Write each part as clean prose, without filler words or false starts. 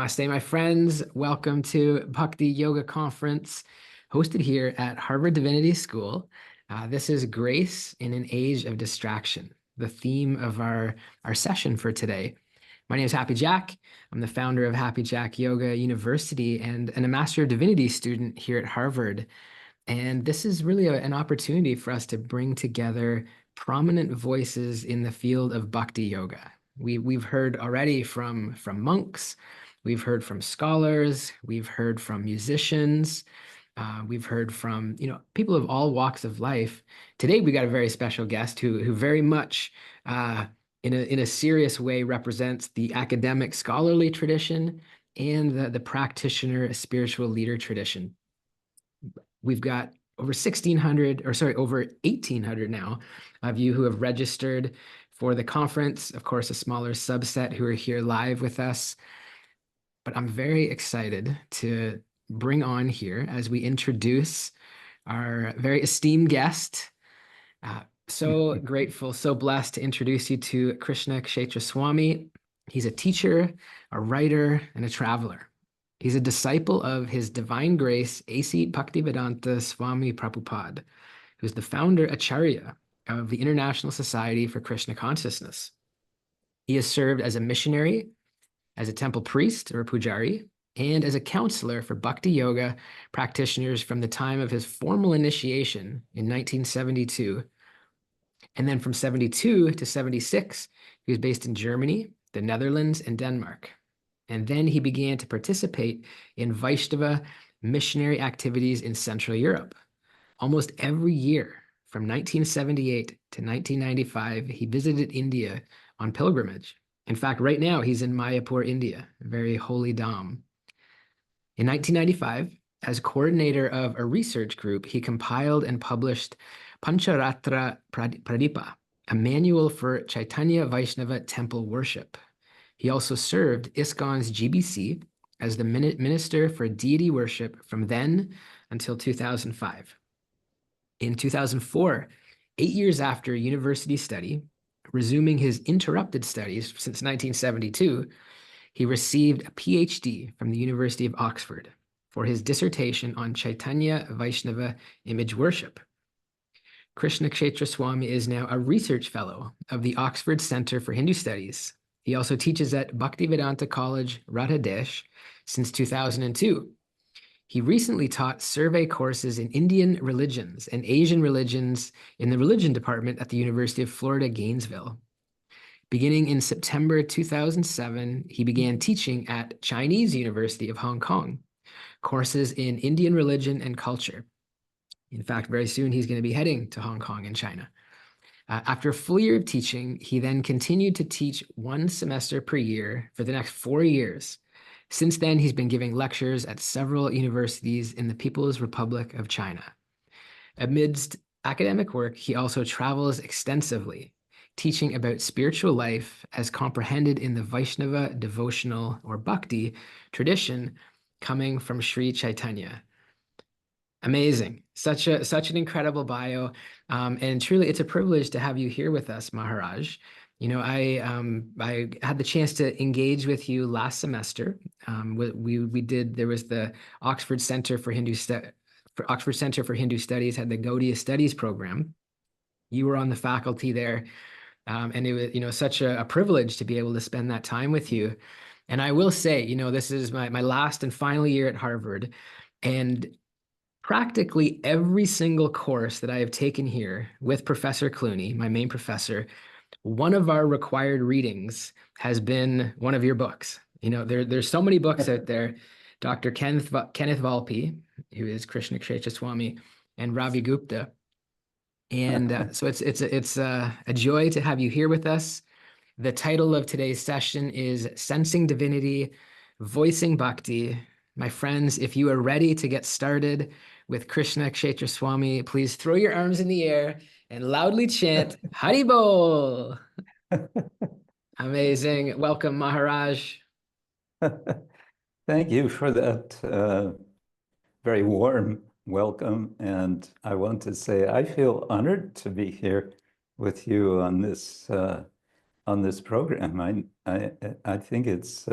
Namaste, my friends. Welcome to Bhakti Yoga Conference, hosted here at Harvard Divinity School. This is Grace in an Age of Distraction, the theme of our session for today. My name is Happy Jack. I'm the founder of Happy Jack Yoga University and a Master of Divinity student here at Harvard. And this is really an opportunity for us to bring together prominent voices in the field of Bhakti Yoga. We've heard already from monks, we've heard from scholars, we've heard from musicians, we've heard from people of all walks of life. Today we got a very special guest who very much in a serious way represents the academic scholarly tradition and the practitioner spiritual leader tradition. We've got over 1,800 now of you who have registered for the conference. Of course, a smaller subset who are here live with us. But I'm very excited to bring on here as we introduce our very esteemed guest. So grateful, so blessed to introduce you to Krishna Kshetra Swami. He's a teacher, a writer, and a traveler. He's a disciple of His Divine Grace, A.C. Bhaktivedanta Swami Prabhupada, who's the founder Acharya of the International Society for Krishna Consciousness. He has served as a missionary, as a temple priest or pujari, and as a counselor for Bhakti Yoga practitioners from the time of his formal initiation in 1972. And then from 72 to 76, he was based in Germany, the Netherlands, and Denmark. And then he began to participate in Vaishnava missionary activities in Central Europe. Almost every year, from 1978 to 1995, he visited India on pilgrimage. In fact, right now, he's in Mayapur, India, a very holy dham. In 1995, as coordinator of a research group, he compiled and published Pancharatra Pradipa, a manual for Chaitanya Vaishnava temple worship. He also served ISKCON's GBC as the Minister for Deity Worship from then until 2005. In 2004, 8 years after university study, resuming his interrupted studies since 1972, he received a PhD from the University of Oxford for his dissertation on Chaitanya Vaishnava image worship. Krishna Kshetra Swami is now a research fellow of the Oxford Center for Hindu Studies. He also teaches at Bhaktivedanta College, Radhadesh, since 2002. He recently taught survey courses in Indian religions and Asian religions in the religion department at the University of Florida, Gainesville. Beginning in September 2007, he began teaching at Chinese University of Hong Kong, courses in Indian religion and culture. In fact, very soon he's going to be heading to Hong Kong and China. After a full year of teaching, he then continued to teach one semester per year for the next 4 years. Since then, he's been giving lectures at several universities in the People's Republic of China. Amidst academic work, he also travels extensively, teaching about spiritual life as comprehended in the Vaishnava devotional or Bhakti tradition coming from Sri Chaitanya. Amazing. Such an incredible bio. And truly, it's a privilege to have you here with us, Maharaj. I had the chance to engage with you last semester. There was the Oxford Center for Hindu Studies had the Gaudiya Studies program. You were on the faculty there. And it was, such a privilege to be able to spend that time with you. And I will say, this is my last and final year at Harvard. And practically every single course that I have taken here with Professor Clooney, my main professor, one of our required readings has been one of your books. There's so many books out there. Dr. Kenneth Valpey, who is Krishna Kshetra Swami, and Ravi Gupta. And so it's a joy to have you here with us. The title of today's session is Sensing Divinity, Voicing Bhakti. My friends, if you are ready to get started with Krishna Kshetra Swami, please throw your arms in the air and loudly chant Hari Bol. Amazing. Welcome, Maharaj. Thank you for that very warm welcome. And I want to say I feel honored to be here with you on this program. I think it's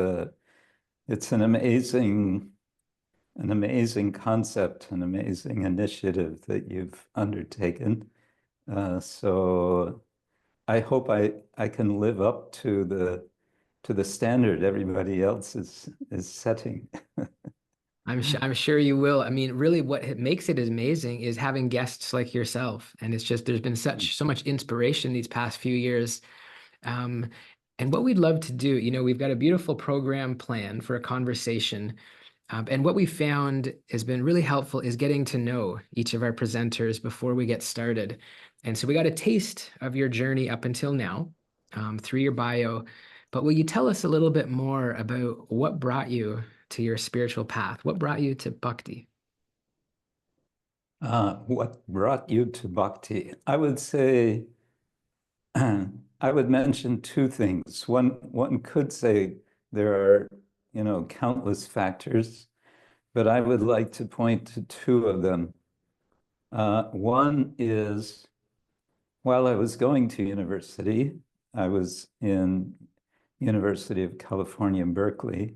it's an amazing concept, an amazing initiative that you've undertaken. So I hope I can live up to the standard everybody else is setting. I'm sure you will. I mean, really, makes it amazing is having guests like yourself, and it's just there's been so much inspiration these past few years. Um, and what we'd love to do, we've got a beautiful program planned for a conversation. And what we found has been really helpful is getting to know each of our presenters before we get started. And so we got a taste of your journey up until now through your bio. But will you tell us a little bit more about what brought you to your spiritual path? What brought you to Bhakti? What brought you to Bhakti? I would say I would mention two things. One could say there are, countless factors, but I would like to point to two of them. One is while I was going to university, I was in University of California in Berkeley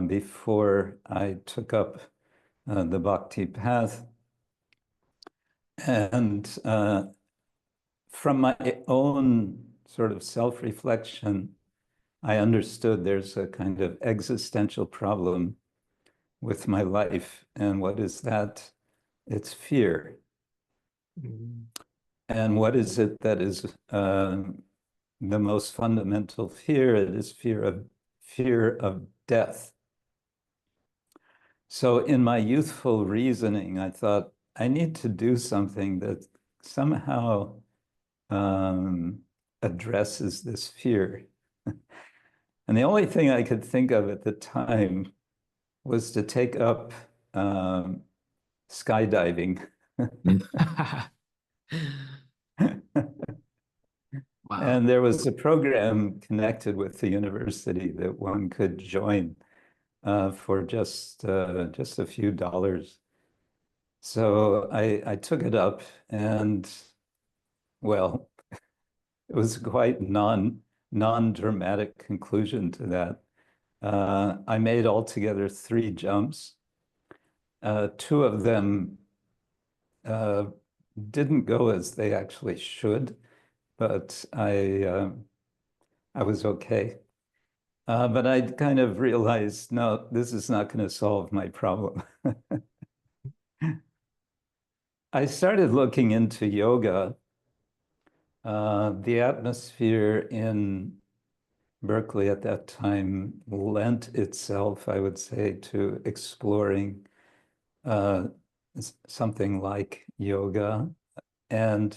before I took up the Bhakti path. And from my own sort of self-reflection, I understood there's a kind of existential problem with my life. And what is that? It's fear. Mhm. And what is it that is the most fundamental fear? It is fear of death. So in my youthful reasoning, I thought I need to do something that somehow um, addresses this fear. And the only thing I could think of at the time was to take up skydiving. Wow. And there was a program connected with the university that one could join for just a few dollars. So I took it up, and well, it was quite non-dramatic conclusion to that. I made altogether three jumps. Two of them uh, didn't go as they actually should, but I was okay. But I kind of realized, no, this is not going to solve my problem. I started looking into yoga. The atmosphere in Berkeley at that time lent itself, I would say, to exploring uh, something like yoga. And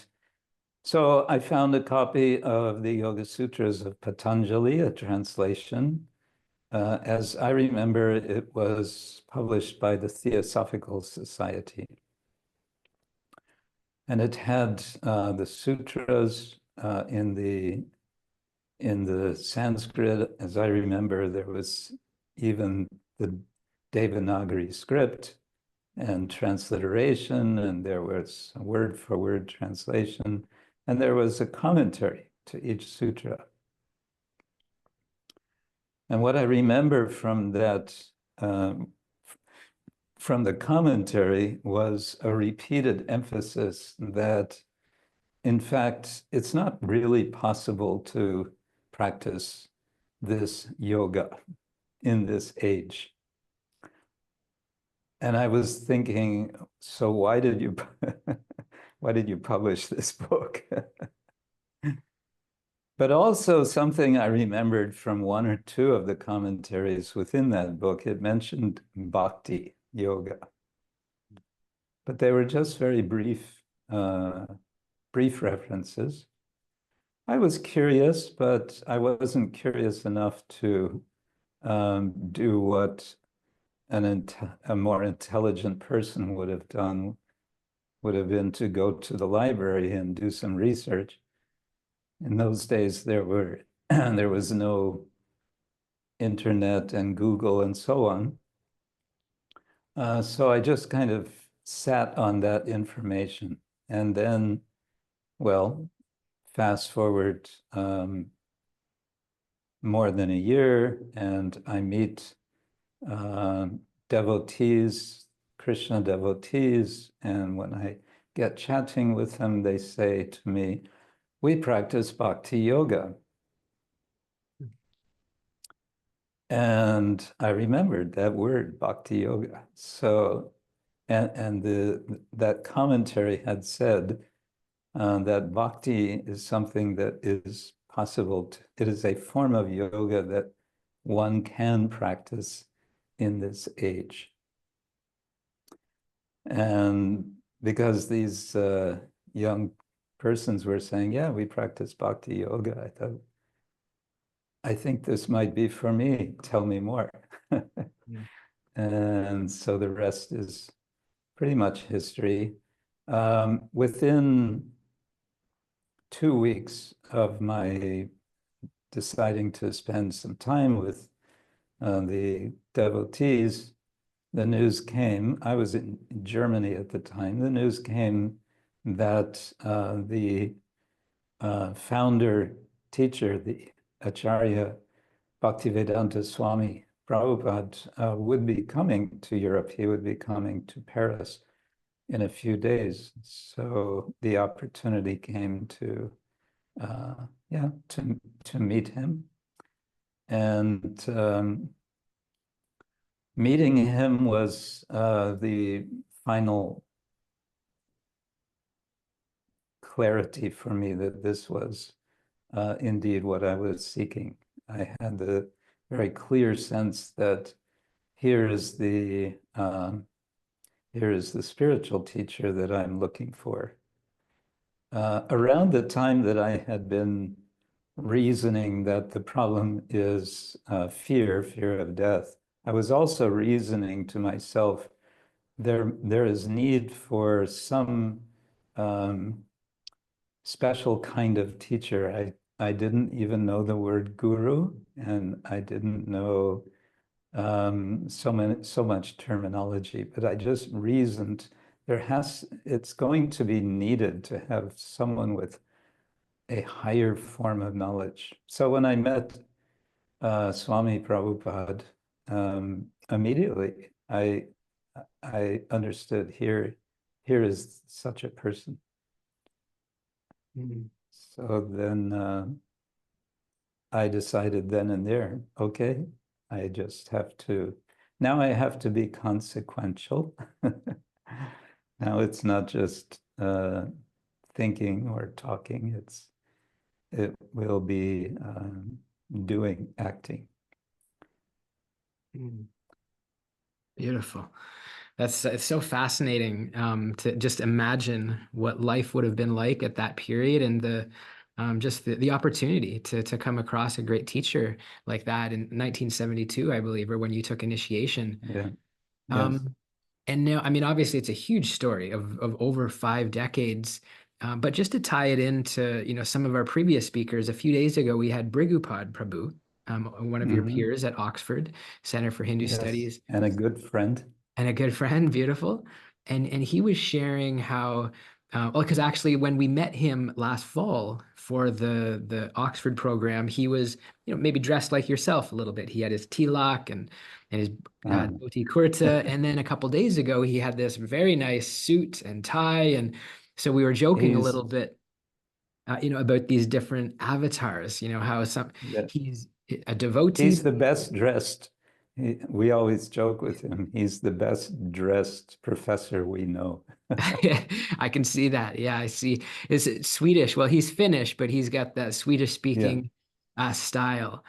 so I found a copy of the Yoga Sutras of Patanjali, a translation. As I remember, it was published by the Theosophical Society. And it had the sutras in the Sanskrit. As I remember, there was even the Devanagari script and transliteration, and there was a word for word translation, and there was a commentary to each sutra. And what I remember from that, from the commentary, was a repeated emphasis that, in fact, it's not really possible to practice this yoga in this age. And I was thinking, so why did you why did you publish this book? But also something I remembered from one or two of the commentaries within that book, it mentioned Bhakti Yoga, but they were just very brief references. I was curious, but I wasn't curious enough to do what a more intelligent person would have done, would have been to go to the library and do some research. In those days, there was no internet and Google and so on. So I just kind of sat on that information. And then, well, fast forward more than a year, and I meet uh, devotees, Krishna devotees, and when I get chatting with them, they say to me, "We practice Bhakti Yoga." And I remembered that word, Bhakti Yoga. So, and that commentary had said that bhakti is something that is possible. It is a form of yoga that one can practice in this age. And because these young persons were saying, yeah, we practice bhakti yoga, I thought, I think this might be for me. Tell me more. Mm. And so the rest is pretty much history. Within 2 weeks of my deciding to spend some time with the devotees, the news came. I was in Germany at the time. The news came that the founder teacher, the Acharya Bhaktivedanta Swami Prabhupada, would be coming to Europe. He would be coming to Paris in a few days. So the opportunity came to, yeah, to meet him. And meeting him was the final clarity for me that this was indeed what I was seeking. I had the very clear sense that here is the here is the spiritual teacher that I'm looking for. Around the time that I had been reasoning that the problem is fear of death, I was also reasoning to myself, there is need for some um, special kind of teacher. I didn't even know the word guru, and I didn't know so much terminology, but I just reasoned it's going to be needed to have someone with a higher form of knowledge. So when I met Swami Prabhupada, immediately I understood here is such a person. Mm. So then I decided then and there, okay, I just have to, now I have to be consequential. Now it's not just thinking or talking, it will be doing, acting. Mm. Beautiful. That's it's so fascinating to just imagine what life would have been like at that period and the just the opportunity to come across a great teacher like that in 1972, I believe, or when you took initiation. Yeah, yes. Um, and now, I mean, obviously, it's a huge story of over 5 decades. But just to tie it into, some of our previous speakers, a few days ago, we had Brigupad Prabhu, one of your Hmm. peers at Oxford Center for Hindu Yes, Studies and a good friend. and a good friend, beautiful. And he was sharing how, well, because actually when we met him last fall for the Oxford program, he was, maybe dressed like yourself a little bit. He had his tilak and his dhoti kurta, and then a couple days ago he had this very nice suit and tie, and so we were joking a He's little bit, about these different avatars. How yeah, he's a devotee. he's the best dressed. We always joke with him. He's the best dressed professor we know. I can see that. Yeah, I see. Is it Swedish? Well, he's Finnish, but he's got that Swedish Yeah, speaking style,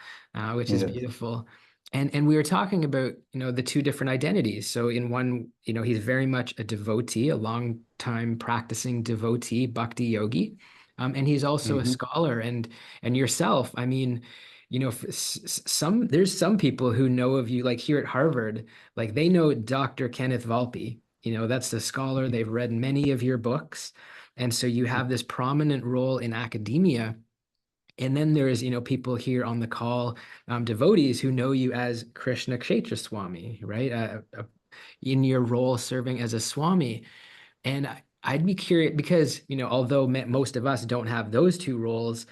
which is yes. beautiful. And we were talking about, the two different identities. So in one, he's very much a devotee, a long time practicing devotee, bhakti yogi. And he's also a Hmm. scholar and yourself. I mean, there's some people who know of you, like here at Harvard, like they know Dr. Kenneth Valpey. That's the scholar. They've read many of your books. And so you have this prominent role in academia. And then there's, people here on the call, devotees who know you as Krishna Kshetra Swami, right? In your role serving as a Swami. And I'd be curious because, although most of us don't have those two roles,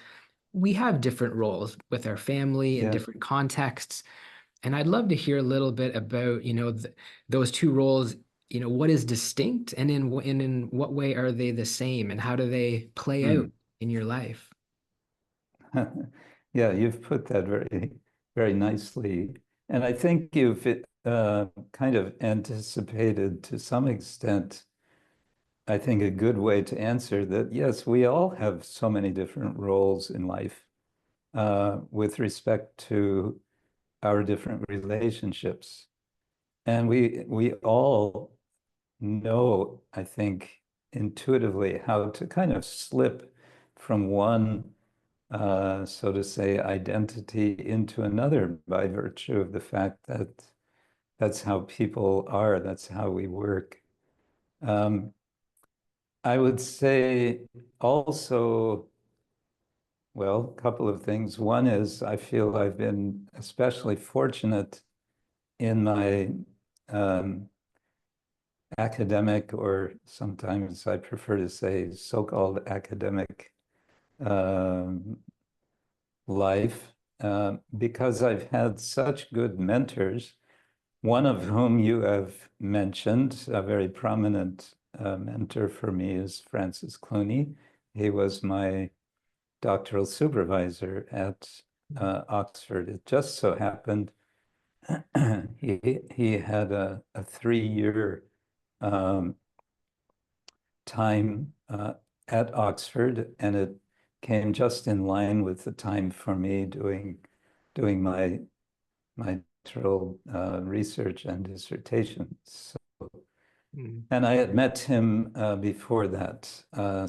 we have different roles with our family in Yeah. different contexts. And I'd love to hear a little bit about, those two roles, what is distinct and in what way are they the same and how do they play out Hmm. in your life? Yeah, you've put that very, very nicely. And I think you've kind of anticipated to some extent, I think, a good way to answer that. Yes, we all have so many different roles in life with respect to our different relationships. And we all know, I think, intuitively how to kind of slip from one, so to say, identity into another by virtue of the fact that that's how people are, that's how we work. Um, I would say also, well, a couple of things. One is I feel I've been especially fortunate in my um, academic, or sometimes I prefer to say so-called academic um, life, because I've had such good mentors, one of whom you have mentioned, a very prominent mentor for me is Francis Clooney. He was my doctoral supervisor at Oxford. It just so happened he had a 3 year um, time at Oxford, and it came just in line with the time for me doing my doctoral research and dissertation. So, Mm. and I had met him before that,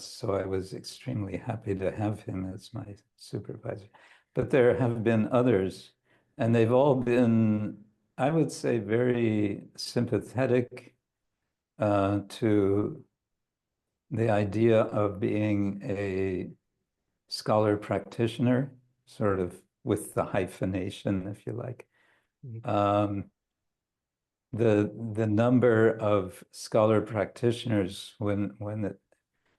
so I was extremely happy to have him as my supervisor. But there have been others, and they've all been, I would say, very sympathetic to the idea of being a scholar practitioner, sort of with the hyphenation, if you like. Mm. Um, the number of scholar practitioners when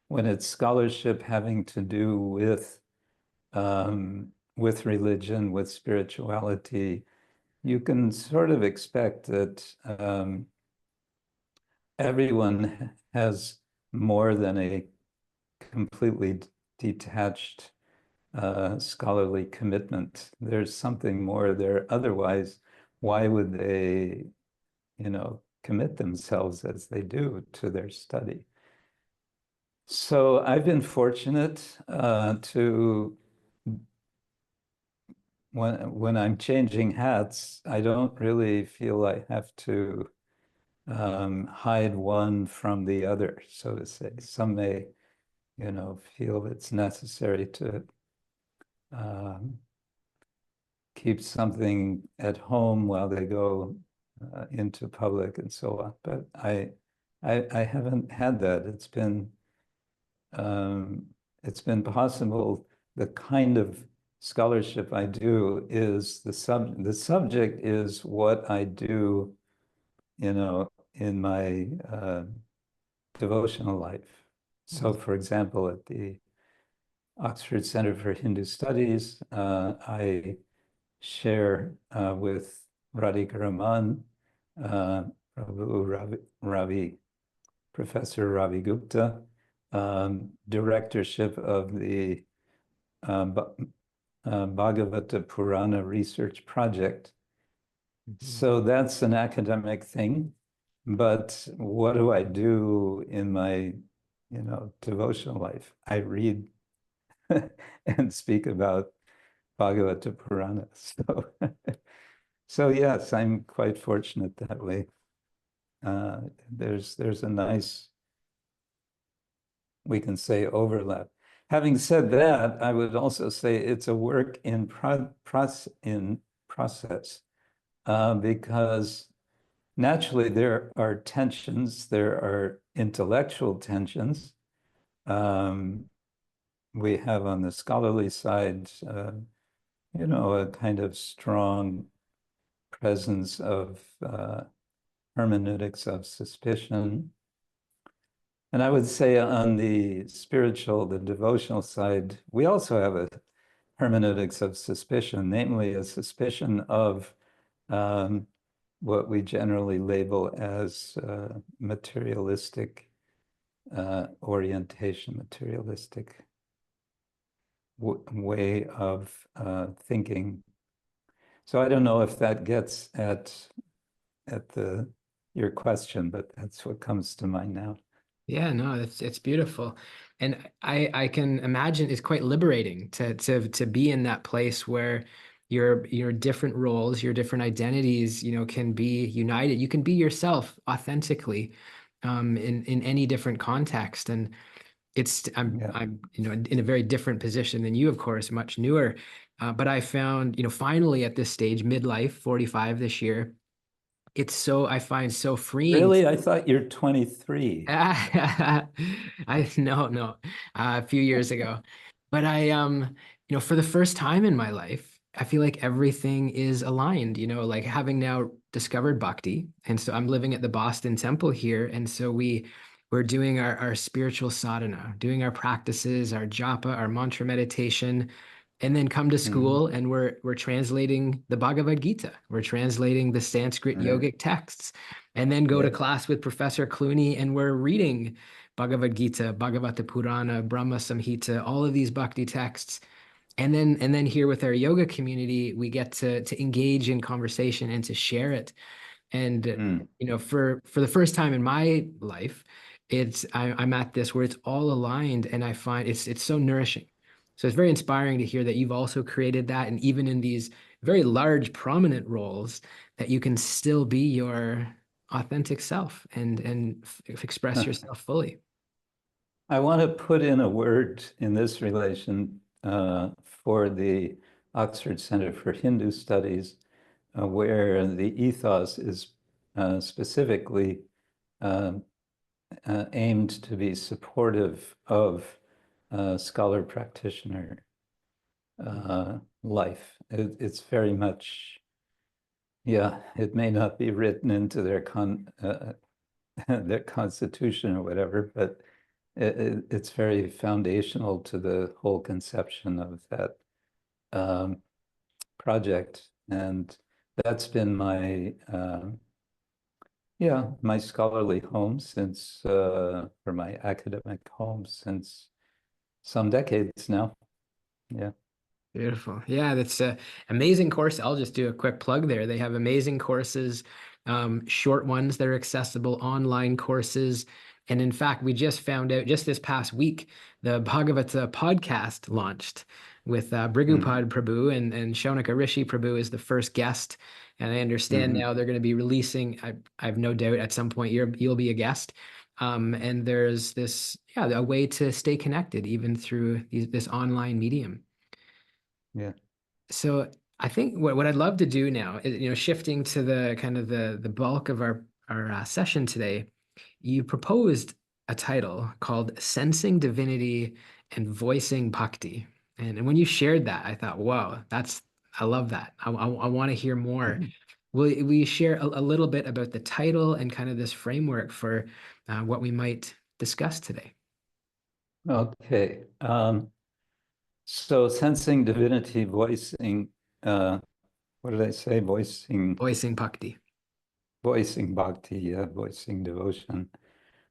it's scholarship having to do with religion, with spirituality, you can sort of expect that everyone has more than a completely detached scholarly commitment. There's something more there. Otherwise, why would they, commit themselves as they do to their study? So I've been fortunate to when I'm changing hats, I don't really feel I have to hide one from the other, so to say. Some may, feel it's necessary to um, keep something at home while they go into public and so on. But I haven't had that. Um, it's been possible. The kind of scholarship I do is the subject is what I do, in my devotional life. So, Mm. for example, at the Oxford Center for Hindu Studies, I share with Radhika Raman, uh, Ravi, Professor Ravi Gupta, directorship of the uh, Bhagavata Purana Research Project. Mhm. So that's an academic thing. But what do I do in my, devotional life? I read and speak about Bhagavata Purana. So yes, I'm quite fortunate that way. Uh, there's a nice, we can say, overlap. Having said that, I would also say it's a work in process, because naturally there are tensions, there are intellectual tensions. Um, we have on the scholarly side, a kind of strong presence of hermeneutics of suspicion. And I would say on the spiritual, the devotional side, we also have a hermeneutics of suspicion, namely a suspicion of um, what we generally label as materialistic orientation, materialistic way of thinking. So I don't know if that gets at the your question, but that's what comes to mind now. Yeah, no, it's beautiful. And I can imagine it's quite liberating to be in that place where your different roles, your different identities, can be united. You can be yourself authentically in any different context. And Yeah. I'm in a very different position than you, of course, much newer. But I found, finally at this stage, midlife, 45 this year, I find so freeing. Really? I thought you're 23. I no, a few years ago, but for the first time in my life, I feel like everything is aligned. Like having now discovered Bhakti, and so I'm living at the Boston Temple here, and so we're doing our spiritual sadhana, doing our practices, our japa, our mantra meditation, and then come to Mhm. school and we're translating the Bhagavad Gita. We're translating the Sanskrit Right. yogic texts, and then go to Yeah. class with Professor Clooney and we're reading Bhagavad Gita, Bhagavata Purana, Brahma Samhita, all of these bhakti texts. And then here with our yoga community, we get to engage in conversation and to share it. And Mm. for the first time in my life, I'm at this where it's all aligned, and I find it's so nourishing. So it's very inspiring to hear that you've also created that, and even in these very large, prominent roles, that you can still be your authentic self and express yourself fully. I want to put in a word in this relation for the Oxford Center for Hindu Studies, where the ethos is specifically uh, aimed to be supportive of scholar practitioner life. It's very much, yeah, it may not be written into their constitution or whatever, but it's very foundational to the whole conception of that um, project. And that's been my scholarly home since, or my academic home since some decades now. Yeah. Beautiful. Yeah, that's a amazing course. I'll just do a quick plug there. They have amazing courses, short ones that are accessible, online courses. And in fact, we just found out just this past week, the Bhagavata podcast launched with Mm-hmm. Brigupad Prabhu and Shaunika Rishi Prabhu is the first guest. And I understand Mm-hmm. now they're going to be releasing, I have no doubt at some point you'll be a guest. And there's this, yeah, a way to stay connected even through this online medium. Yeah. So I think what I'd love to do now is, shifting to the kind of the bulk of our session today, you proposed a title called Sensing Divinity and Voicing Bhakti. And when you shared that, I thought, wow, I love that. I want to hear more. Mhm. Will you share a little bit about the title and kind of this framework for what we might discuss today? Okay. So sensing divinity, voicing, what did I say? Voicing Bhakti. Voicing bhakti, yeah, voicing devotion.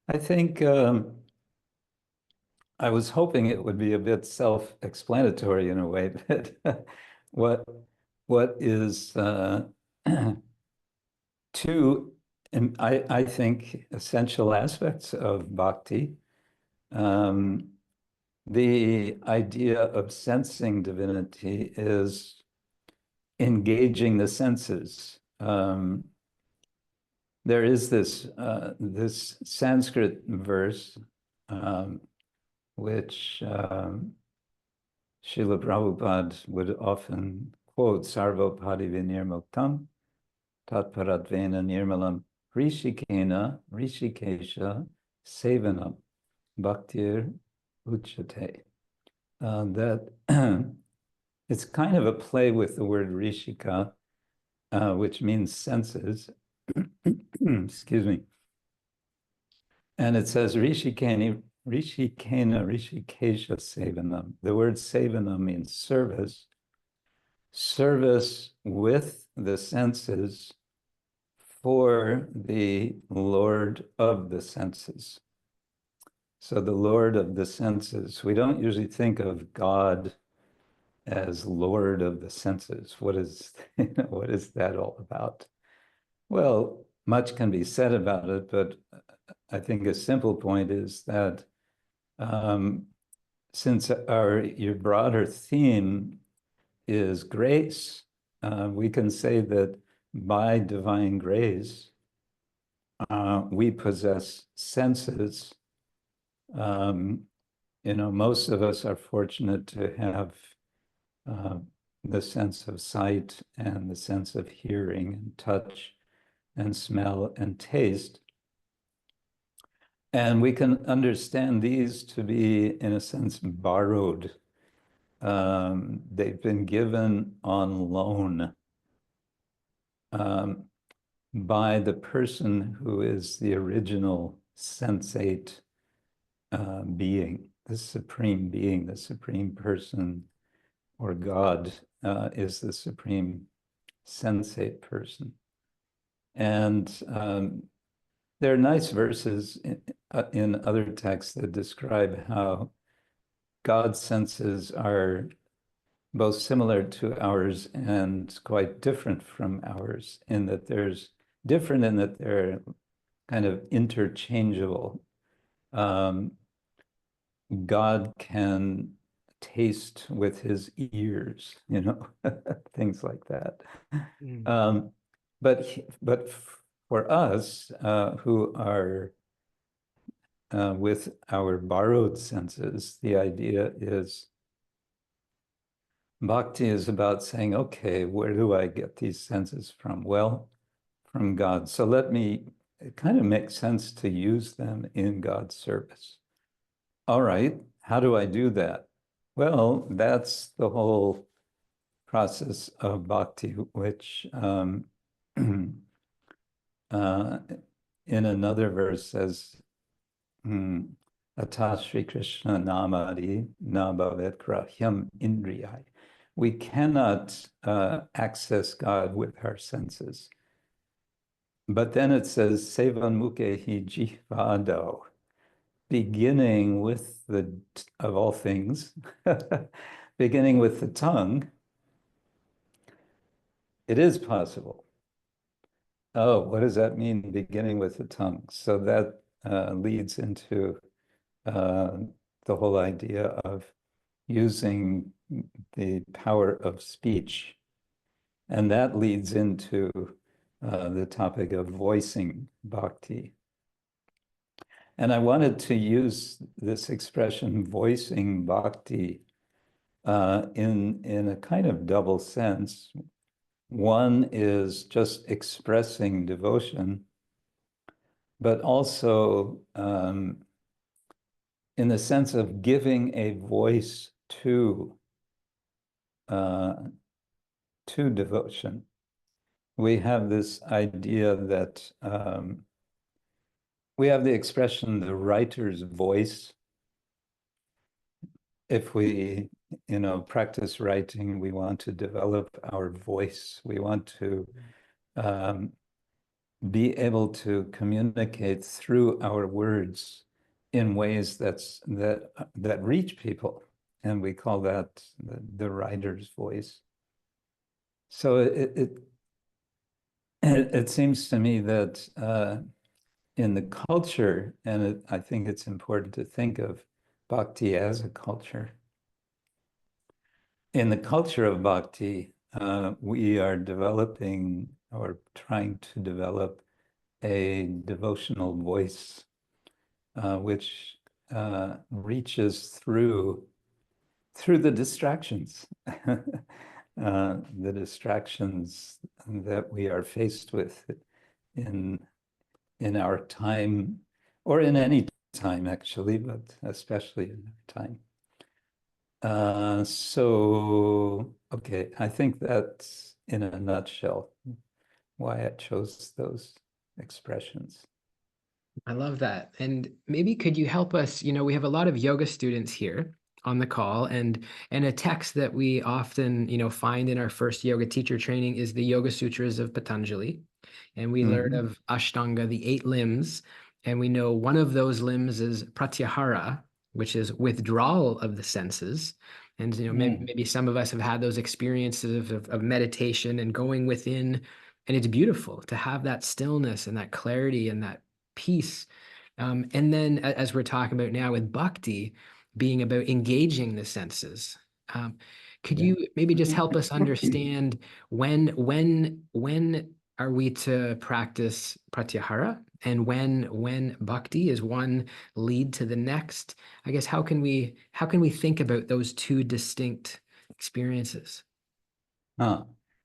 I think I was hoping it would be a bit self-explanatory in a way, but what what is two, and I think essential aspects of bhakti. Um, the idea of sensing divinity is engaging the senses. There is this Sanskrit verse um, which Srila Prabhupada would often quote, Sarvopadi vinirmuktam tatparadvena nirmalam rishikena rishikesha sevanam bhaktir uchate. That it's kind of a play with the word rishika, which means senses. Excuse me. And it says Rishikena Rishikesha Sevanam. The word Sevanam means service. service with the senses for the Lord of the senses. So the Lord of the senses, we don't usually think of God as Lord of the senses. What is, what is that all about? Well, much can be said about it, but I think a simple point is that um, since your broader theme is grace, we can say that by divine grace, we possess senses. Um, most of us are fortunate to have uh, the sense of sight and the sense of hearing and touch and smell and taste. And we can understand these to be, in a sense, borrowed. They've been given on loan um, by the person who is the original sensate being, the supreme person, or God is the supreme sensate person. And there are nice verses in other texts that describe how God's senses are both similar to ours and quite different from ours, in that they're kind of interchangeable. Um, God can taste with his ears, things like that. Mm. Um, but for us who are with our borrowed senses, the idea is bhakti is about saying, okay, where do I get these senses from? Well, from God. So it kind of makes sense to use them in God's service. All right, how do I do that? Well, that's the whole process of bhakti, which uh, in another verse says, Ata Sri Krishna Namadi Nabhavet Grahyam Indriyai. We cannot access God with our senses. But then it says, Sevan Mukehi Jihvado, beginning with of all things, beginning with the tongue, it is possible. Oh, what does that mean, beginning with the tongue? So that leads into uh, the whole idea of using the power of speech. And that leads into the topic of voicing bhakti. And I wanted to use this expression, voicing bhakti, in a kind of double sense. One is just expressing devotion, but also in the sense of giving a voice uh, to devotion. We have this idea that we have the expression, the writer's voice. If we, practice writing, we want to develop our voice. We want to um, be able to communicate through our words in ways that reach people, and we call that the writer's voice. So it seems to me that in the culture, and I think it's important to think of bhakti as a culture. In the culture of bhakti, we are developing or trying to develop a devotional voice, which reaches through the distractions, the distractions that we are faced with in in our time, or in any time actually, but especially in our time. Okay, I think that's in a nutshell why I chose those expressions. I love that. And maybe could you help us? We have a lot of yoga students here on the call, and a text that we often, find in our first yoga teacher training is the Yoga Sutras of Patanjali. And we learn Hmm. of Ashtanga, the 8 limbs, and we know one of those limbs is pratyahara, which is withdrawal of the senses. And maybe some of us have had those experiences of meditation and going within, and it's beautiful to have that stillness and that clarity and that peace. And then, as we're talking about now with bhakti, being about engaging the senses. Um, could Yeah. you maybe just help us understand when are we to practice pratyahara, and when bhakti is one lead to the next? I guess how can we think about those two distinct experiences? Huh.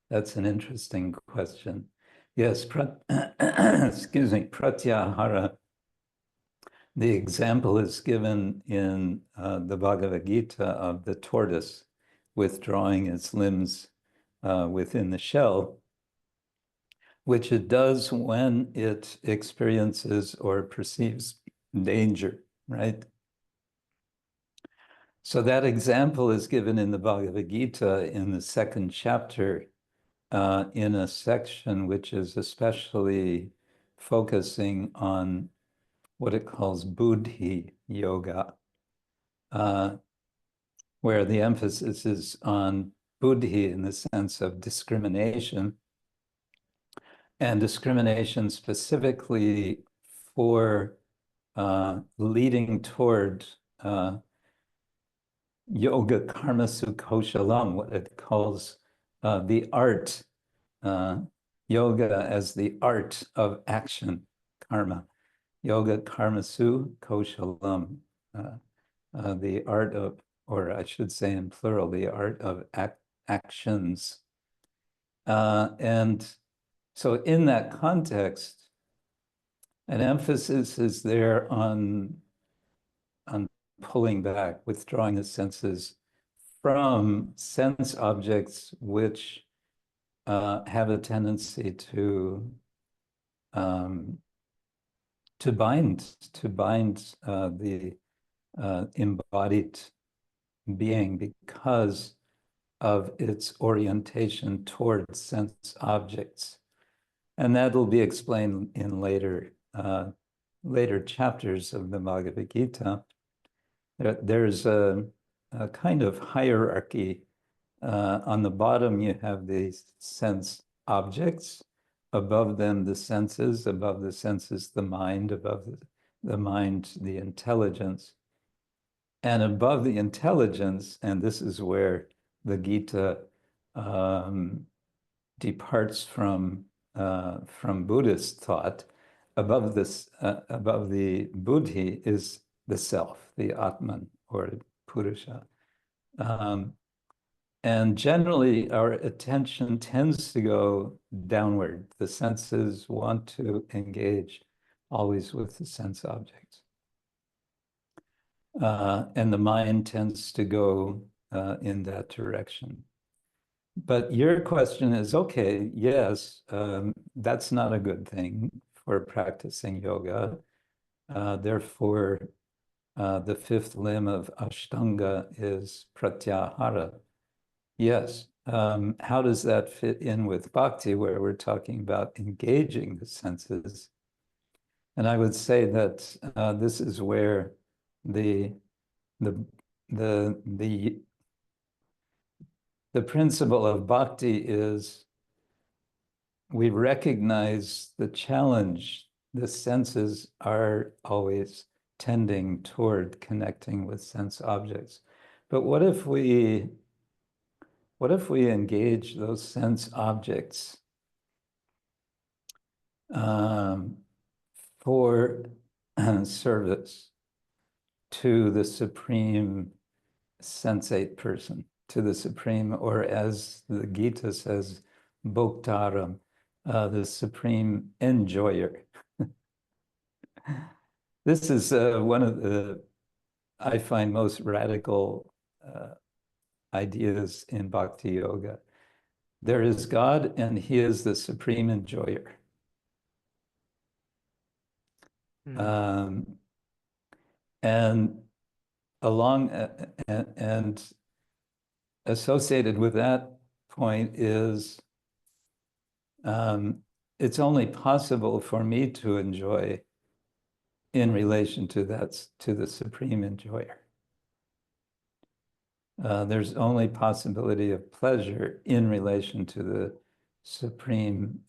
That's an interesting question. Yes, excuse me, pratyahara. The example is given in the Bhagavad Gita of the tortoise withdrawing its limbs within the shell, which it does when it experiences or perceives danger, right? So that example is given in the Bhagavad Gita in the second chapter, in a section which is especially focusing on what it calls Buddhi Yoga, uh, where the emphasis is on Buddhi in the sense of discrimination, and discrimination specifically for leading toward yoga karma sukoshalam, what it calls the art, uh, yoga as the art of action, karma, yoga karma sukoshalam, the art of, or I should say in plural, the art of actions. And so in that context, an emphasis is there on pulling back, withdrawing the senses from sense objects which have a tendency um, to bind the embodied being because of its orientation towards sense objects. And that'll be explained in later chapters of the Bhagavad Gita. There's a kind of hierarchy. On the bottom, you have the sense objects. Above them, the senses. Above the senses, the mind. Above the mind, the intelligence. And above the intelligence, and this is where the Gita departs from Buddhist thought. Above this, above the Buddhi is the self, the Atman or Purusha. And generally, our attention tends to go downward. The senses want to engage always with the sense objects. And the mind tends to go in that direction. But your question is, okay, yes, that's not a good thing for practicing yoga. Therefore, the fifth limb of Ashtanga is pratyahara. Yes. How does that fit in with bhakti, where we're talking about engaging the senses? And I would say that this is where the the the the principle of bhakti is we recognize the challenge. The senses are always tending toward connecting with sense objects. But what if we engage those sense objects um, for service to the supreme sensate person, to the supreme, or as the Gita says, Bhoktaram, the supreme enjoyer. This is one of the, I find, most radical ideas in Bhakti Yoga. There is God, and He is the supreme enjoyer. Hmm. Um, and along and associated with that point is it's only possible for me to enjoy in relation to the supreme enjoyer. There's only possibility of pleasure in relation to the supreme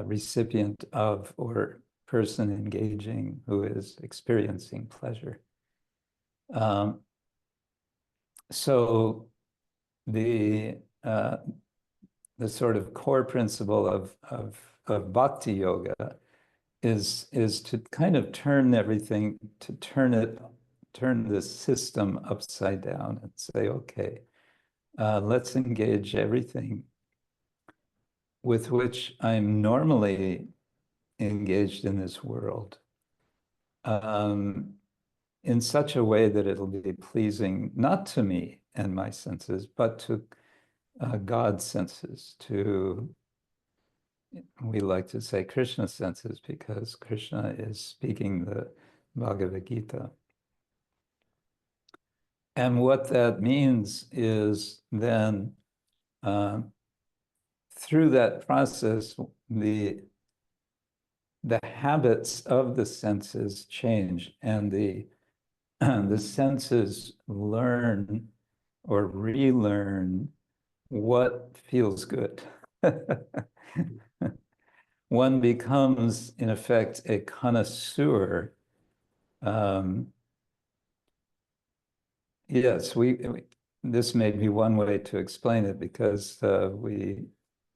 recipient of or person engaging who is experiencing pleasure. So the sort of core principle of Bhakti Yoga is to kind of turn everything, to turn the system upside down and say, okay, let's engage everything with which I'm normally engaged in this world in such a way that it'll be pleasing, not to me and my senses, but to God's senses, to, we like to say Krishna senses, because Krishna is speaking the Bhagavad Gita. And what that means is then through that process, the habits of the senses change, and the the senses learn or relearn what feels good. One becomes, in effect, a connoisseur. Yes, this may be one way to explain it, because we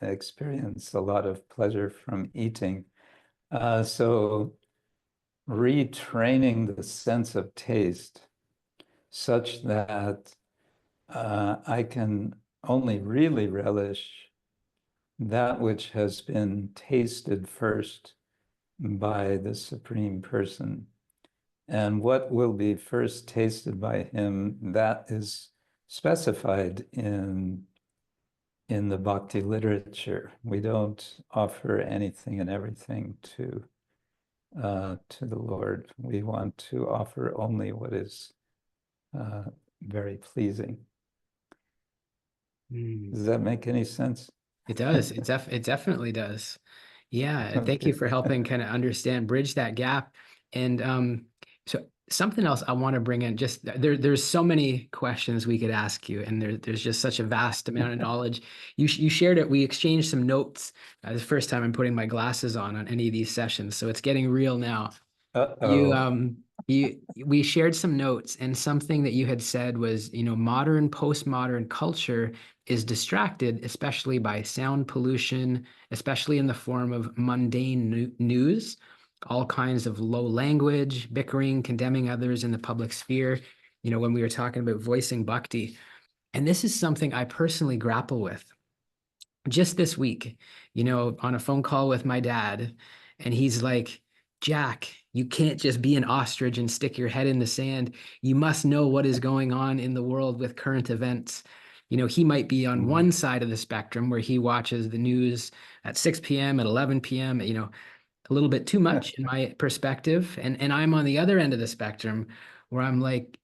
experience a lot of pleasure from eating. So retraining the sense of taste such that I can only really relish that which has been tasted first by the Supreme Person. And what will be first tasted by him, that is specified in the Bhakti literature. We don't offer anything and everything to the Lord. We want to offer only what is very pleasing. Does that make any sense? It does. It definitely does. Yeah. Thank you Okay. for helping kind of understand, bridge that gap. And so something else I want to bring in, just there's so many questions we could ask you, and there's just such a vast amount of knowledge. You shared it. We exchanged some notes. The first time I'm putting my glasses on any of these sessions, so it's getting real now. You Uh-oh. we shared some notes, and something that you had said was, modern postmodern culture is distracted, especially by sound pollution, especially in the form of mundane news, all kinds of low language, bickering, condemning others in the public sphere. When we were talking about voicing bhakti, and this is something I personally grapple with just this week, on a phone call with my dad, and he's like, Jack, you can't just be an ostrich and stick your head in the sand. You must know what is going on in the world with current events. He might be on Mhm. one side of the spectrum where he watches the news at 6 p.m., at 11 p.m., a little bit too much in my perspective. And I'm on the other end of the spectrum where I'm like,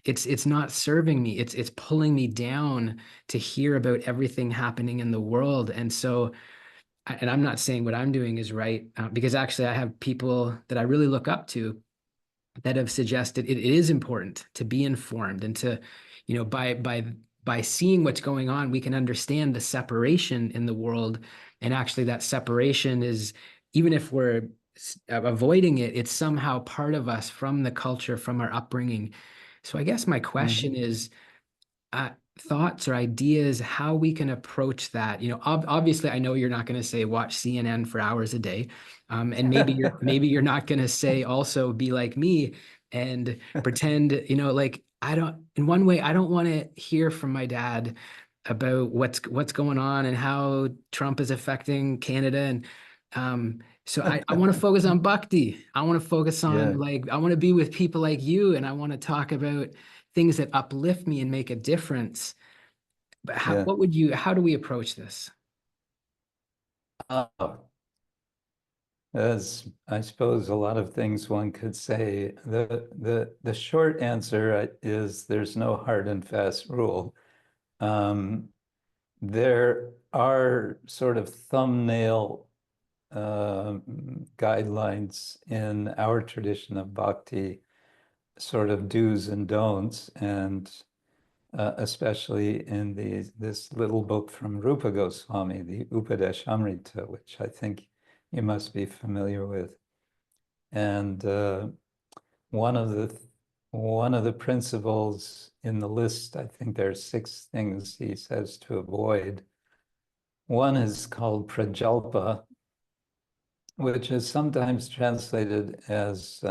it's not serving me. It's pulling me down to hear about everything happening in the world. And so, and I'm not saying what I'm doing is right, because actually I have people that I really look up to that have suggested it is important to be informed, and to, by seeing what's going on, we can understand the separation in the world. And actually that separation is, even if we're avoiding it, it's somehow part of us, from the culture, from our upbringing. So I guess my question Mhm. is, uh, thoughts or ideas how we can approach that. Obviously I know you're not going to say watch CNN for hours a day, and maybe you're not going to say also be like me and pretend, like, I don't, in one way, I don't want to hear from my dad about what's going on and how Trump is affecting Canada. And so I want to focus on bhakti. I want to focus on, Yeah, like, I want to be with people like you, and I want to talk about things that uplift me and make a difference. But yeah. how do we approach this? Oh, As I suppose a lot of things one could say, the short answer is there's no hard and fast rule. Um, there are sort of thumbnail guidelines in our tradition of bhakti, sort of do's and don'ts, and especially in this little book from Rupa Goswami, the Upadeshamrita, which I think you must be familiar with. And one of the one of the principles in the list, I think there are 6 things he says to avoid. One is called prajalpa, which is sometimes translated as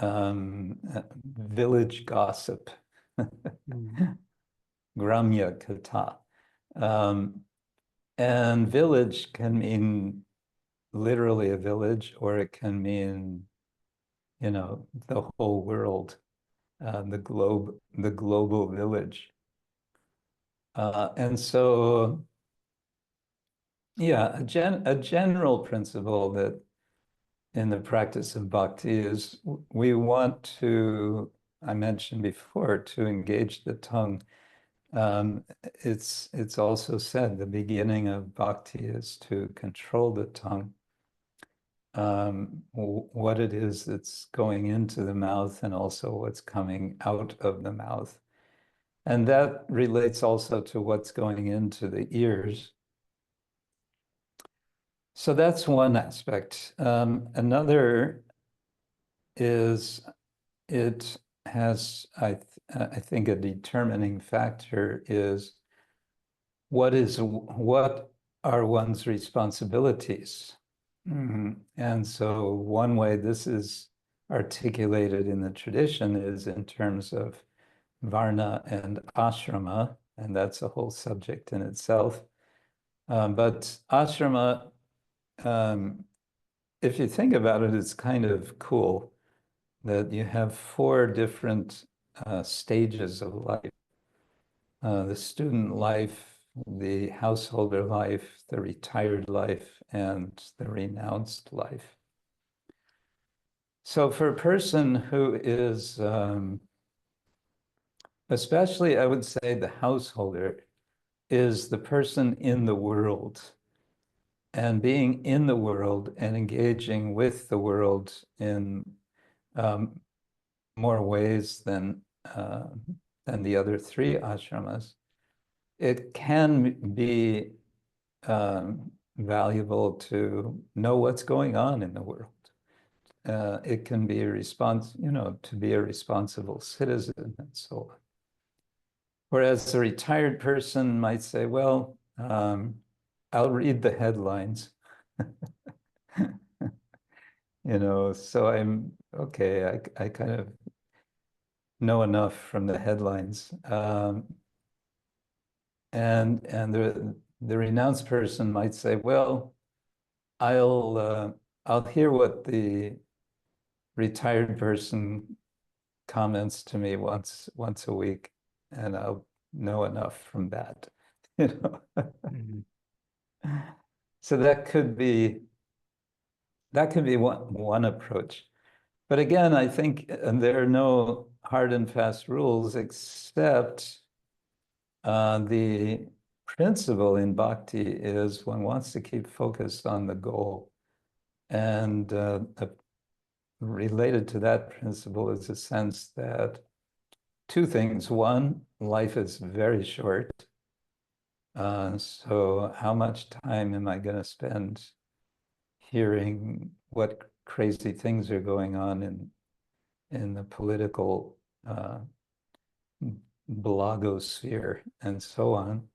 village gossip, Mm. gramya katha. Um, and village can mean literally a village, or it can mean, the whole world, the global village. And so, yeah, a general principle that in the practice of bhakti is we want to, I mentioned before, to engage the tongue. It's also said the beginning of bhakti is to control the tongue, what it is that's going into the mouth and also what's coming out of the mouth. And that relates also to what's going into the ears. So that's one aspect. Another is it has, I think, a determining factor is what are one's responsibilities? And so one way this is articulated in the tradition is in terms of varna and ashrama, and that's a whole subject in itself. But ashrama, um, if you think about it, it's kind of cool that you have 4 different stages of life: the student life, the householder life, the retired life, and the renounced life. So for a person who is, especially I would say the householder, is the person in the world, and being in the world and engaging with the world in um, more ways than the other 3 ashramas, it can be valuable to know what's going on in the world. It can be a response, to be a responsible citizen and so on. Whereas a retired person might say, well, I'll read the headlines. So I'm okay, I kind of know enough from the headlines. And the renounced person might say, well, I'll hear what the retired person comments to me once a week, and I'll know enough from that. You know. Mhm. So that could be one approach. But again, I think there are no hard and fast rules, except the principle in bhakti is one wants to keep focused on the goal. And related to that principle is a sense that 2 things. One, life is very short. So how much time am I going to spend hearing what crazy things are going on in the political blogosphere and so on?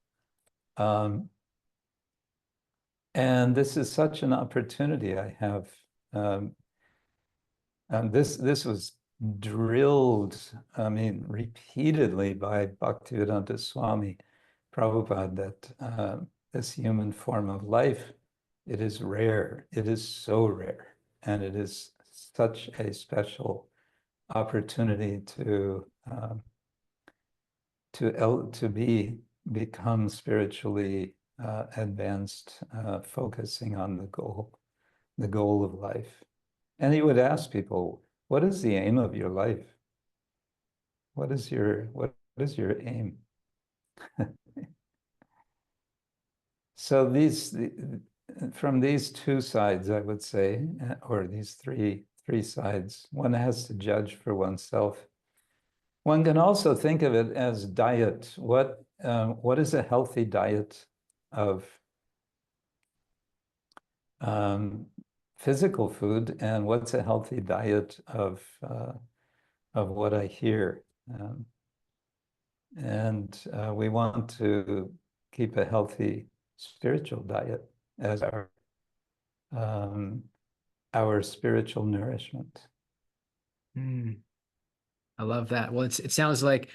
And this is such an opportunity I have. Um, this was drilled, I mean, repeatedly by Bhaktivedanta Swami Prabhupada, that this human form of life, it is rare. It is so rare. And it is such a special opportunity to become spiritually advanced, focusing on the goal. the goal of life. And he would ask people, what is the aim of your life? What is your aim? So from these two sides, I would say, or these three sides, one has to judge for oneself. One can also think of it as diet. What is a healthy diet of um, physical food, and what's a healthy diet of what I hear? And we want to keep a healthy spiritual diet as um, our spiritual nourishment. Mm. I love that. Well, it sounds like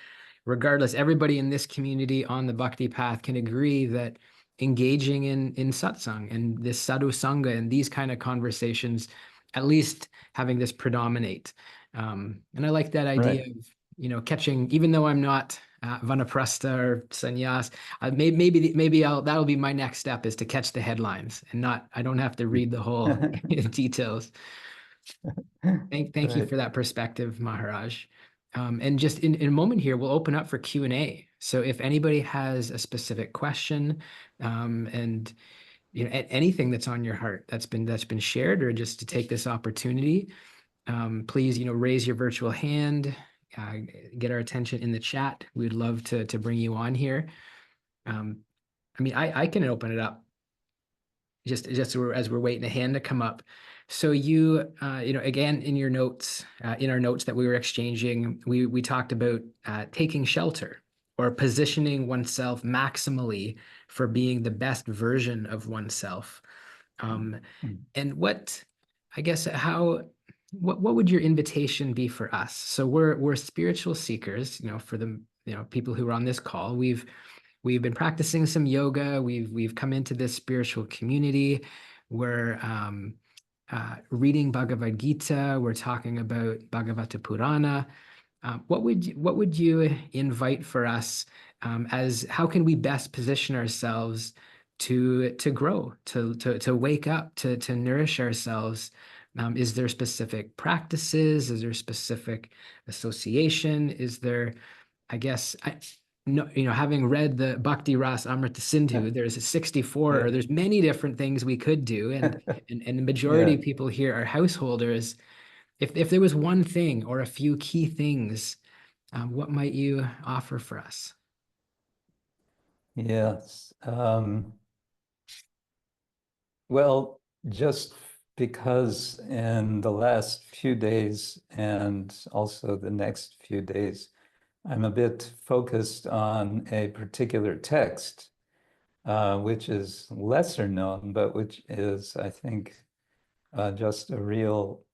regardless, everybody in this community on the Bhakti path can agree that engaging in satsang and this sadhu sangha and these kind of conversations, at least having this predominate. And I like that idea Right. of, catching, even though I'm not vanaprastha or sannyas, maybe that'll be my next step is to catch the headlines and I don't have to read the whole details. Thank you Right. for that perspective, Maharaj. And just in a moment here, we'll open up for Q&A. So if anybody has a specific question, and anything that's on your heart that's been shared, or just to take this opportunity, please raise your virtual hand, uh, get our attention in the chat. We'd love to bring you on here. Um, I mean, I can open it up just as we're waiting a hand to come up. So again, in your notes, in our notes that we were exchanging, we talked about taking shelter or positioning oneself maximally for being the best version of oneself. Um, and I guess, what would your invitation be for us? So we're spiritual seekers, for the people who are on this call. We've been practicing some yoga. We've come into this spiritual community. We're reading Bhagavad Gita. We're talking about Bhagavata Purana. What would you invite for us, as how can we best position ourselves to grow, to wake up, to nourish ourselves? Is there specific practices? Is there specific association? Is there, I guess, no, having read the Bhakti Ras Amrita Sindhu, there's a 64, or Yeah. there's many different things we could do, and the majority Yeah. of people here are householders. If there was one thing or a few key things, what might you offer for us? Yes. Well, just because in the last few days and also the next few days, I'm a bit focused on a particular text, which is lesser known, but which is, I think, just a real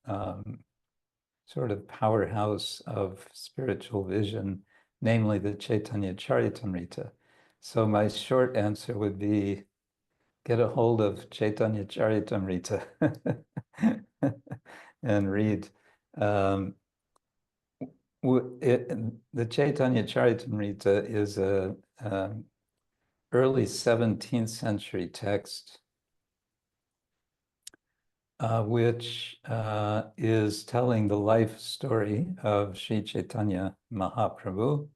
sort of powerhouse of spiritual vision, namely the Chaitanya Charitamrita. So my short answer would be get a hold of Chaitanya Charitamrita and read. Um, the Chaitanya Charitamrita is a early 17th century text, which is telling the life story of Sri Chaitanya Mahaprabhu,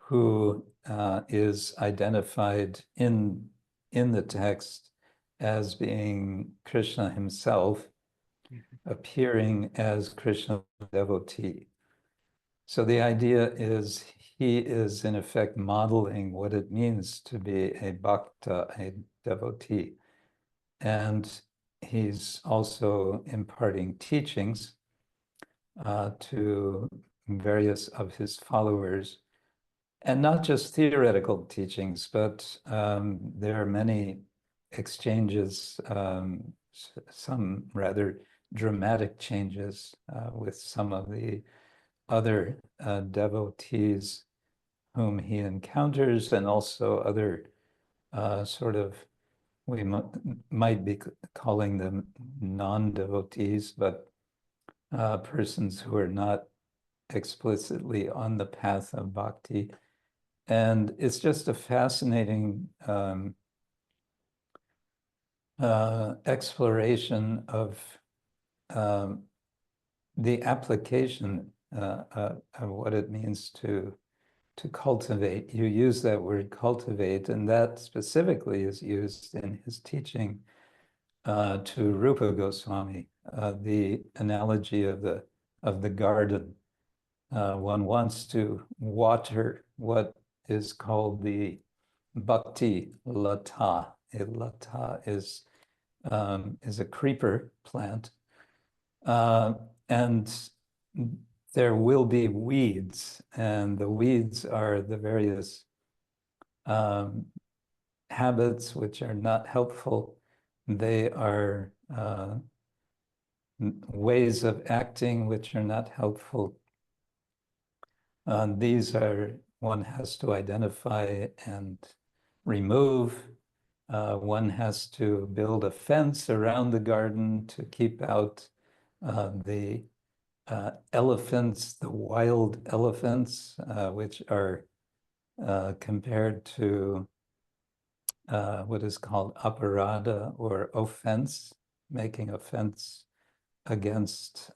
who is identified in the text as being Krishna himself, appearing as Krishna's devotee. So the idea is he is in effect modeling what it means to be a bhakta, a devotee. And he's also imparting teachings to various of his followers, and not just theoretical teachings, but there are many exchanges, some rather dramatic changes with some of the other devotees whom he encounters, and also other sort of, we might be calling them non-devotees, but persons who are not explicitly on the path of bhakti. And it's just a fascinating exploration of um, the application of what it means to cultivate. You use that word cultivate, and that specifically is used in his teaching to Rupa Goswami, the analogy of the garden. One wants to water what is called the Bhakti lata. A lata is a creeper plant, and there will be weeds, and the weeds are the various habits which are not helpful. They are ways of acting which are not helpful. These are, one has to identify and remove. One has to build a fence around the garden to keep out the elephants, the wild elephants, which are compared to what is called aparada, or offense, making offense against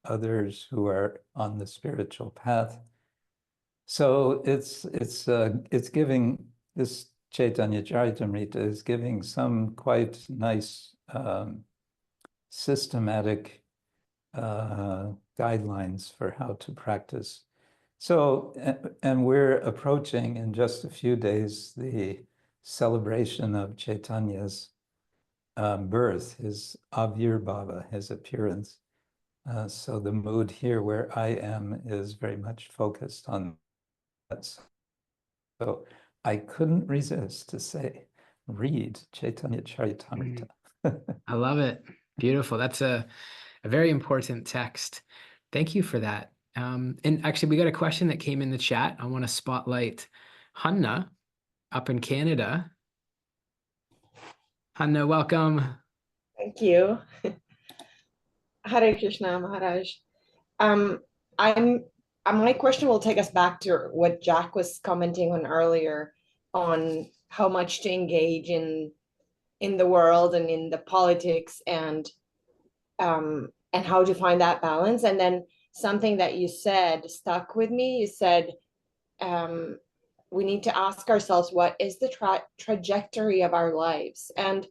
others who are on the spiritual path. So it's giving, this Chaitanya Charitamrita is giving some quite nice systematic guidelines for how to practice. So, and we're approaching in just a few days the celebration of Chaitanya's birth, his Avirbhava, his appearance. So the mood here where I am is very much focused on that. So I couldn't resist to say, read Chaitanya Charitamrita. I love it. Beautiful. That's a very important text. Thank you for that. And actually, we got a question that came in the chat. I want to spotlight Hanna up in Canada. Hanna, welcome. Thank you. Hare Krishna Maharaj. Um, I'm my question will take us back to what Jack was commenting on earlier on how much to engage in the world and in the politics and how to find that balance. And then something that you said stuck with me. You said we need to ask ourselves, what is the trajectory of our lives? And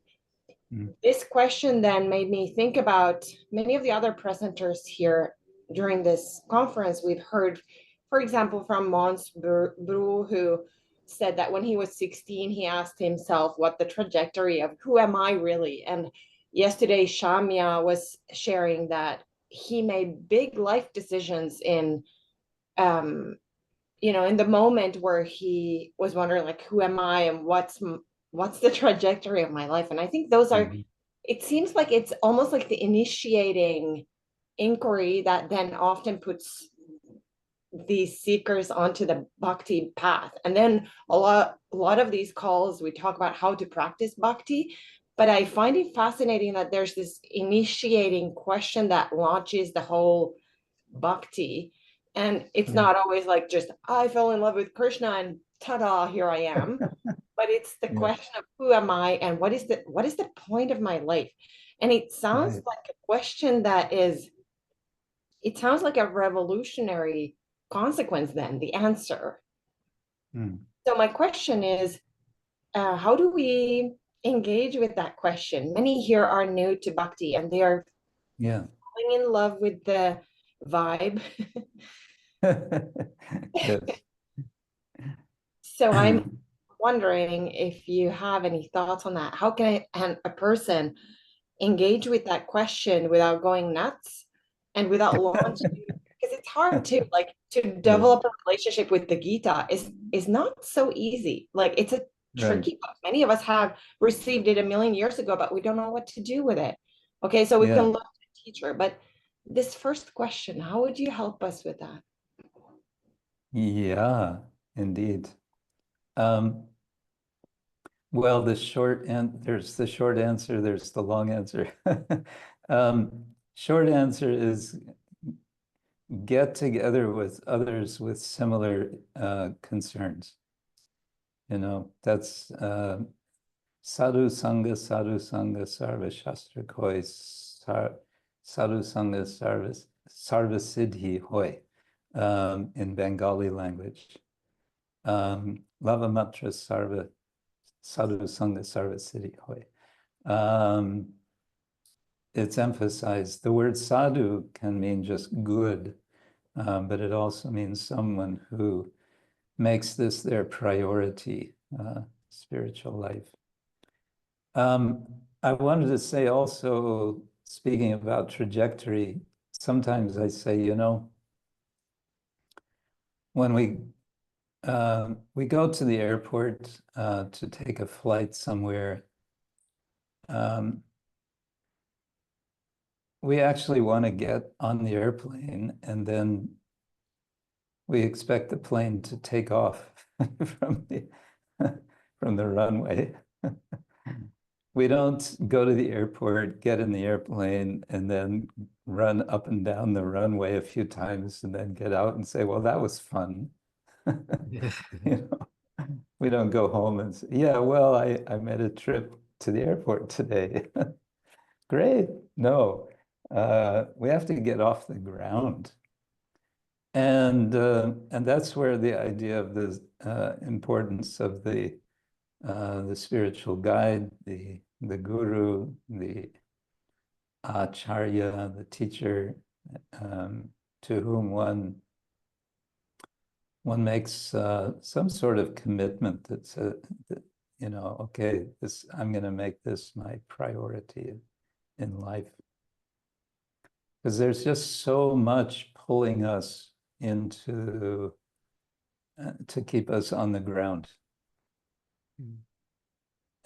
this question then made me think about many of the other presenters here during this conference. We've heard, for example, from Mons Bru, who said that when he was 16, he asked himself what the trajectory of who am I really? And yesterday, Shamya was sharing that he made big life decisions in in the moment where he was wondering, like, who am I and what's the trajectory of my life? And I think those are, it seems like it's almost like the initiating inquiry that then often puts these seekers onto the bhakti path. And then a lot of these calls, we talk about how to practice bhakti, but I find it fascinating that there's this initiating question that launches the whole bhakti. And it's not always like just, I fell in love with Krishna and ta-da, here I am. But it's the question of who am I and what is the point of my life? And it sounds like a question that is, it sounds like a revolutionary consequence then, the answer. So my question is, how do we engage with that question? Many here are new to bhakti and they are falling in love with the vibe. Yes. So I'm wondering if you have any thoughts on that. How can a person engage with that question without going nuts and without launching? Because it's hard to develop a relationship with the Gita is not so easy. Like, it's a tricky book. Many of us have received it a million years ago, but we don't know what to do with it. Okay, so we can look at a teacher, but this first question, how would you help us with that? Yeah, indeed. Well, there's the short answer, there's the long answer. Short answer is get together with others with similar concerns. That's Sadhu Sangha, Sarva Shastra Koi, Sadhu Sangha, Sarva Siddhi Hoi, in Bengali language. Lava Matra Sarva, Sadhu Sangha, Sarva Siddhi Hoi. It's emphasized. The word sadhu can mean just good, but it also means someone who makes this their priority, spiritual life. I wanted to say also, speaking about trajectory, sometimes I say, you know, when we go to the airport to take a flight somewhere, we actually want to get on the airplane, and then we expect the plane to take off from the runway. We don't go to the airport, get in the airplane, and then run up and down the runway a few times and then get out and say, well, that was fun. You know, we don't go home and say, yeah, well, I made a trip to the airport today. Great. No, we have to get off the ground. And that's where the idea of the importance of the spiritual guide, the guru, the acharya, the teacher, to whom one makes some sort of commitment that says, you know, okay, I'm going to make this my priority in life. Because there's just so much pulling us into to keep us on the ground. Mm.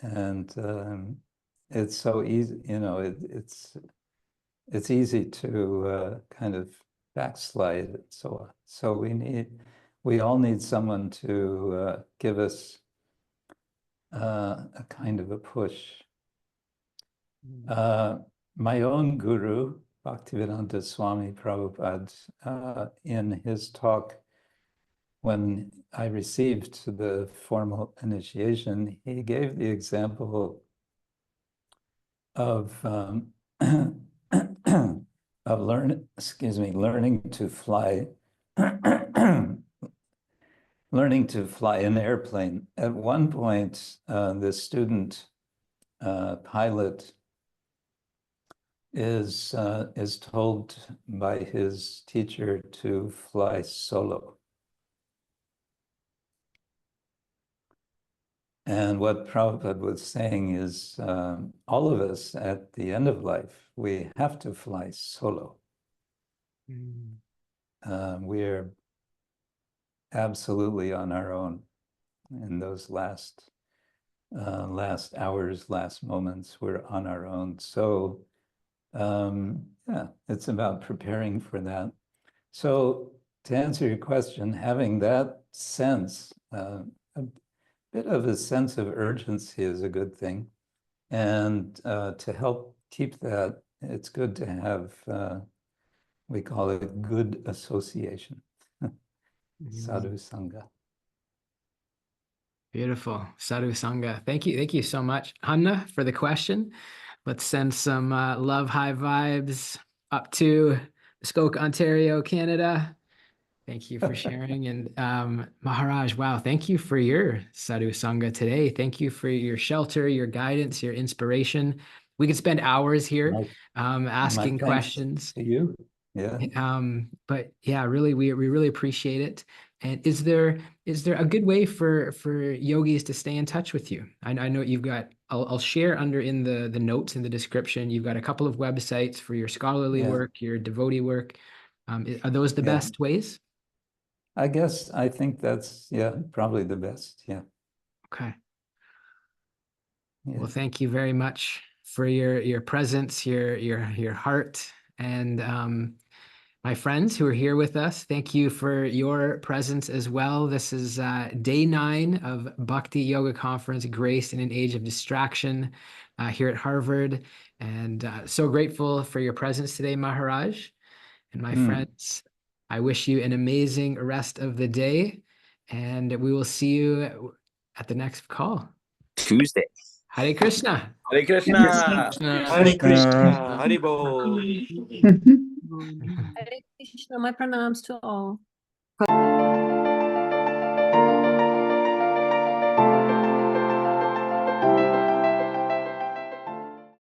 And it's so easy, you know, it's easy to kind of backslide. So we all need someone to give us a kind of a push. My own guru, Bhaktivedanta Swami Prabhupada, in his talk, when I received the formal initiation, he gave the example of of learning to fly, learning to fly an airplane. At one point, the student pilot is told by his teacher to fly solo. And what Prabhupada was saying is, all of us at the end of life, we have to fly solo. We're absolutely on our own in those last hours, last moments. We're on our own. So yeah, it's about preparing for that. So to answer your question, having that sense, a bit of a sense of urgency is a good thing. And to help keep that, it's good to have, we call it good association, sadhu sangha. Beautiful. Sadhu Sangha. Thank you. Thank you so much, Hanna, for the question. Let's send some love, high vibes up to Skoke, Ontario, Canada. Thank you for sharing. And Maharaj, wow, thank you for your Sadhu Sangha today. Thank you for your shelter, your guidance, your inspiration. We could spend hours here asking questions to you. Yeah. But yeah, really, we really appreciate it. And is there a good way for yogis to stay in touch with you? I know you've got. I'll share under in the notes in the description. You've got a couple of websites for your scholarly work, your devotee work. Are those the best ways? I think that's probably the best. Yeah. Okay. Well, thank you very much for your presence, your heart, and my friends who are here with us, thank you for your presence as well. This is day 9 of Bhakti Yoga Conference, Grace in an Age of Distraction here at Harvard. And so grateful for your presence today, Maharaj. And my friends, I wish you an amazing rest of the day. And we will see you at the next call. Tuesday. Hare Krishna. Hare Krishna. Hare Krishna. Haribol. Hare Krishna, my pranams to all.